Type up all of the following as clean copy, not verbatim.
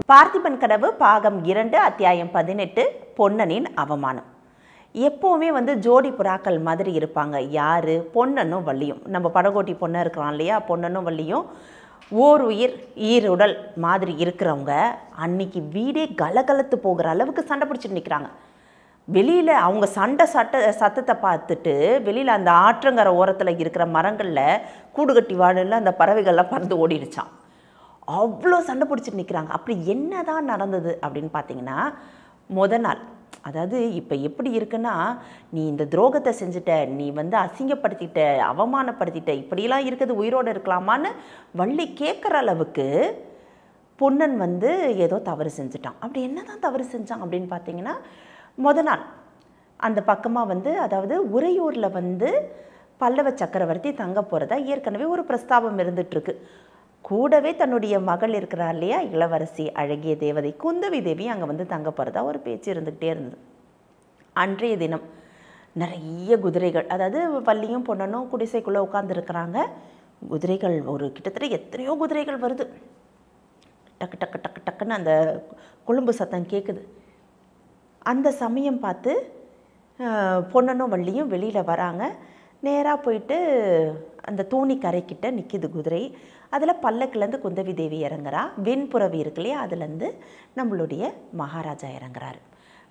பார்த்திபன் கனவு பாகம் 2 அத்தியாயம் 18 பொன்னனின் அவமானம். எப்போவுமே ஜோடி புறாக்கள் மாதிரி இருப்பாங்க. யார்? பொன்னனும் வள்ளியும். நம்ம படகோட்டி பொண்ணு இருக்கிறான் இல்லையா, பொன்னனும் வள்ளியும் ஓர் உயிர் ஈருடல் மாதிரி இருக்கிறவங்க அன்னைக்கு வீடே கலகலத்து போகிற அளவுக்கு சண்டை பிடிச்சிட்டு நிற்கிறாங்க. வெளியில் அவங்க சத்தத்தை பார்த்துட்டு வெளியில் அந்த ஆற்றங்கரை ஓரத்தில் இருக்கிற மரங்களில் கூடு கட்டி வாழல அந்த பறவைகள்லாம் பறந்து ஓடிடுச்சான். அவ்வளோ சண்டை பிடிச்சிட்டு நிற்கிறாங்க. அப்படி என்ன தான் நடந்தது அப்படின்னு பார்த்தீங்கன்னா, நாள், அதாவது இப்போ எப்படி இருக்குன்னா, நீ இந்த துரோகத்தை செஞ்சுட்ட, நீ அசிங்கப்படுத்திட்ட, அவமானப்படுத்திட்ட, இப்படிலாம் இருக்குது, உயிரோடு இருக்கலாமான்னு வள்ளி கேட்குற அளவுக்கு பொன்னன் ஏதோ தவறு செஞ்சுட்டான். அப்படி என்ன தான் தவறு செஞ்சான் அப்படின்னு பார்த்தீங்கன்னா, நாள் அந்த பக்கமாக அதாவது உறையூரில் பல்லவ சக்கரவர்த்தி தங்க போகிறதா ஏற்கனவே ஒரு பிரஸ்தாபம் இருந்துகிட்ருக்கு. கூடவே தன்னுடைய மகள் இருக்கிறார் இல்லையா, இளவரசி அழகிய தேவதை குந்தவி தேவி அங்கே தங்க போகிறதா ஒரு பேச்சு இருந்துக்கிட்டே இருந்தது. அன்றைய தினம் நிறைய குதிரைகள், அதாவது வள்ளியும் பொன்னனும் குடிசைக்குள்ளே உட்காந்துருக்கிறாங்க. குதிரைகள் ஒரு கிட்டத்தட்ட எத்தனையோ குதிரைகள் வருது. டக்கு டக்கு டக்கு டக்குன்னு அந்த குழும்பு சத்தம் கேட்குது. அந்த சமயம் பார்த்து பொன்னனும் வள்ளியும் வெளியில் வராங்க. நேராக போயிட்டு அந்த தூணி கரைக்கிட்ட நிற்கிது குதிரை. அதில் பல்லக்கிலேருந்து குந்தவி தேவி இறங்குறா. வெண்புறவி இருக்கு இல்லையா, அதுலேருந்து நம்மளுடைய மகாராஜா இறங்குறாரு.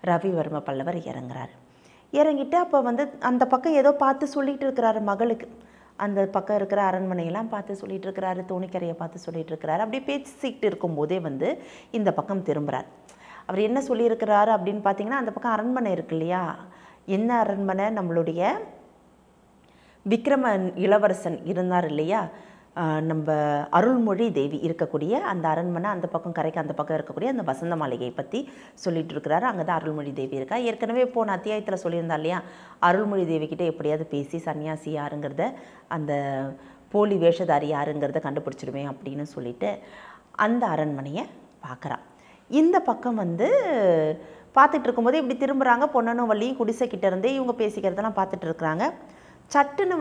ரவிவர்ம பல்லவர் இறங்குறாரு. இறங்கிட்டு அப்போ அந்த பக்கம் ஏதோ பார்த்து சொல்லிகிட்டு இருக்கிறாரு மகளுக்கு. அந்த பக்கம் இருக்கிற அரண்மனையெல்லாம் பார்த்து சொல்லிகிட்டு இருக்கிறாரு, தோணிக்கரையை பார்த்து சொல்லிகிட்டு இருக்கிறாரு. அப்படியே பேசிக்கிட்டு இருக்கும்போதே இந்த பக்கம் திரும்புகிறார். அவர் என்ன சொல்லியிருக்கிறாரு அப்படின்னு பார்த்தீங்கன்னா, அந்த பக்கம் அரண்மனை இருக்கு இல்லையா, என்ன அரண்மனை, நம்மளுடைய விக்ரம இளவரசன் இருந்தார் இல்லையா, நம்ம அருள்மொழி தேவி இருக்கக்கூடிய அந்த அரண்மனை, அந்த பக்கம் கரைக்கு அந்த பக்கம் இருக்கக்கூடிய அந்த வசந்த மாளிகையை பற்றி சொல்லிகிட்டு இருக்கிறாரு. அங்கே தான் அருள்மொழி தேவி இருக்கா. ஏற்கனவே போன அத்தியாயத்தில் சொல்லியிருந்தா இல்லையா, அருள்மொழி தேவிக்கிட்ட எப்படியாவது பேசி சன்னியாசி யாருங்கிறத, அந்த போலி வேஷதாரி யாருங்கிறத கண்டுபிடிச்சிடுவேன் அப்படின்னு சொல்லிட்டு அந்த அரண்மனையை பார்க்குறான். இந்த பக்கம் பார்த்துட்டு இருக்கும்போது இப்படி திரும்புகிறாங்க. பொன்னனும் வள்ளியும் குடிசைக்கிட்ட இருந்தே இவங்க பேசிக்கிறதெல்லாம் பார்த்துட்டு இருக்கிறாங்க. சட்டுன்னு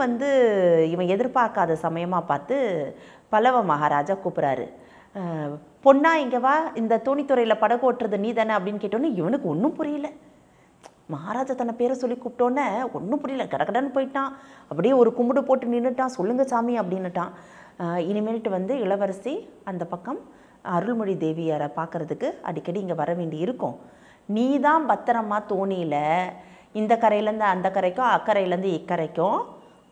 இவன் எதிர்பார்க்காத சமயமாக பார்த்து பல்லவ மகாராஜா கூப்பிட்றாரு. பொண்ணா இங்கே வா, இந்த தோணித்துறையில் படகு ஓட்டுறது நீ தானே அப்படின்னு கேட்டோன்னே இவனுக்கு ஒன்றும் புரியல. மகாராஜா தன்னை பேரை சொல்லி கூப்பிட்டோன்னே ஒன்றும் புரியல, கடகடன்னு போயிட்டான். அப்படியே ஒரு கும்பிடு போட்டு நின்றுட்டான். சொல்லுங்க சாமி அப்படின்னுட்டான். இனிமேல்ட்டு இளவரசி அந்த பக்கம் அருள்மொழி தேவியாரை பார்க்குறதுக்கு அடிக்கடி இங்கே வர வேண்டி இருக்கும். நீ தான் பத்திரமா தோணியில் இந்த கரையிலேருந்து அந்த கரைக்கும் அக்கறையிலேருந்து இக்கரைக்கும்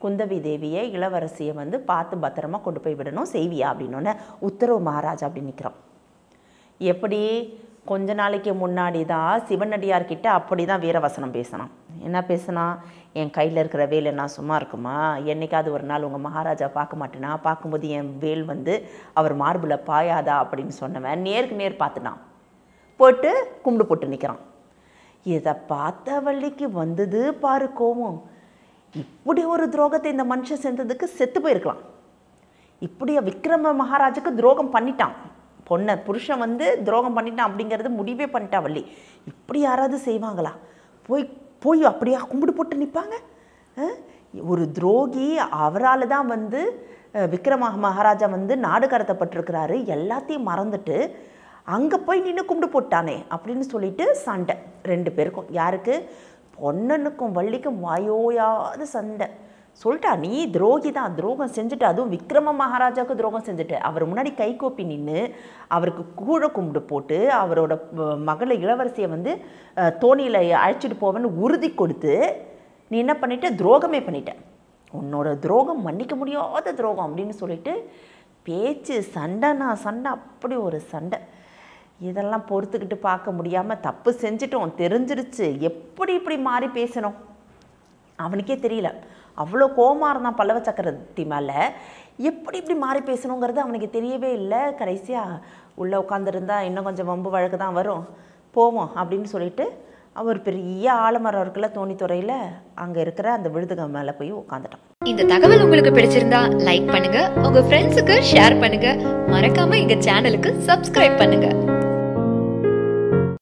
குந்தவி தேவியை இளவரசியை பார்த்து பத்திரமா கொண்டு போய் விடணும், செய்வியா அப்படின்னோடனே உத்தரவு மகாராஜா அப்படின்னு நிற்கிறோம். எப்படி கொஞ்ச நாளைக்கு முன்னாடி தான் சிவனடியார்கிட்ட அப்படி தான் வீரவசனம் பேசினான். என்ன பேசினா, என் கையில் இருக்கிற வேல் என்ன சும்மா இருக்குமா, என்னைக்காவது ஒரு நாள் உங்கள் மகாராஜா பார்க்க மாட்டேனா, பார்க்கும்போது என் வேல் அவர் மார்பில் பாயாதா அப்படின்னு சொன்னவன் நேருக்கு நேர் பார்த்துட்டான். போட்டு கும்பிடு போட்டு நிற்கிறான். இதை பார்த்த வள்ளிக்கு வந்தது பாரு கோவம். இப்படி ஒரு துரோகத்தை இந்த மனுஷன் செஞ்சதுக்கு செத்து போயிருக்கலாம். இப்படியா விக்ரம மகாராஜுக்கு துரோகம் பண்ணிட்டான், பொண்ணை புருஷன் துரோகம் பண்ணிட்டான் அப்படிங்கிறது முடிவே பண்ணிட்டா வள்ளி. இப்படி யாராவது செய்வாங்களா? போய் போய் அப்படியா கும்பிடு போட்டு நிற்பாங்க? ஒரு துரோகி, அவரால் தான் விக்ரம மகாராஜா நாடு கடத்தப்பட்டிருக்கிறாரு, எல்லாத்தையும் மறந்துட்டு அங்கே போய் நின்று கும்பிடு போட்டானே அப்படின்னு சொல்லிட்டு சண்டை ரெண்டு பேருக்கும். யாருக்கு? பொன்னனுக்கும் வள்ளிக்கும் வாயோயாத சண்டை. சொல்லிட்டா, நீ துரோகி தான், துரோகம் செஞ்சுட்டு, அதுவும் விக்ரம மகாராஜாவுக்கு துரோகம் செஞ்சுட்டு, அவர் முன்னாடி கை கூப்பி நின்று அவருக்கு கூட கும்பிடு போட்டு அவரோட மகளை இளவரசியை தோணியில் அழைச்சிட்டு போவேன்னு உறுதி கொடுத்து நீ என்ன பண்ணிட்ட? துரோகமே பண்ணிட்ட. உன்னோட துரோகம் மன்னிக்க முடியாத துரோகம் அப்படின்னு சொல்லிட்டு பேச்சு சண்டைனா சண்டை, அப்படி ஒரு சண்டை. இதெல்லாம் பொறுத்துக்கிட்டு பார்க்க முடியாமல் தப்பு செஞ்சிட்டோம், தெரிஞ்சிருச்சு, எப்படி இப்படி மாறி பேசணும் அவனுக்கே தெரியல. அவ்வளோ கோவமாக இருந்தான் பல்லவ சக்கரவர்த்தி மேலே. எப்படி இப்படி மாறி பேசணுங்கிறது அவனுக்கு தெரியவே இல்லை. கடைசியாக உள்ளே உட்காந்துருந்தா இன்னும் கொஞ்சம் வம்பு வழக்கு தான் வரும், போவோம் அப்படின்னு சொல்லிட்டு அவர் பெரிய ஆலமரம் இருக்குல்ல தோணித்துறையில், அங்கே இருக்கிற அந்த விழுதுக மேலே போய் உட்காந்துட்டான். இந்த தகவல் உங்களுக்கு பிடிச்சிருந்தா லைக் பண்ணுங்க, உங்க ஃப்ரெண்ட்ஸுக்கு ஷேர் பண்ணுங்க, மறக்காம எங்க சேனலுக்கு சப்ஸ்கிரைப் பண்ணுங்க.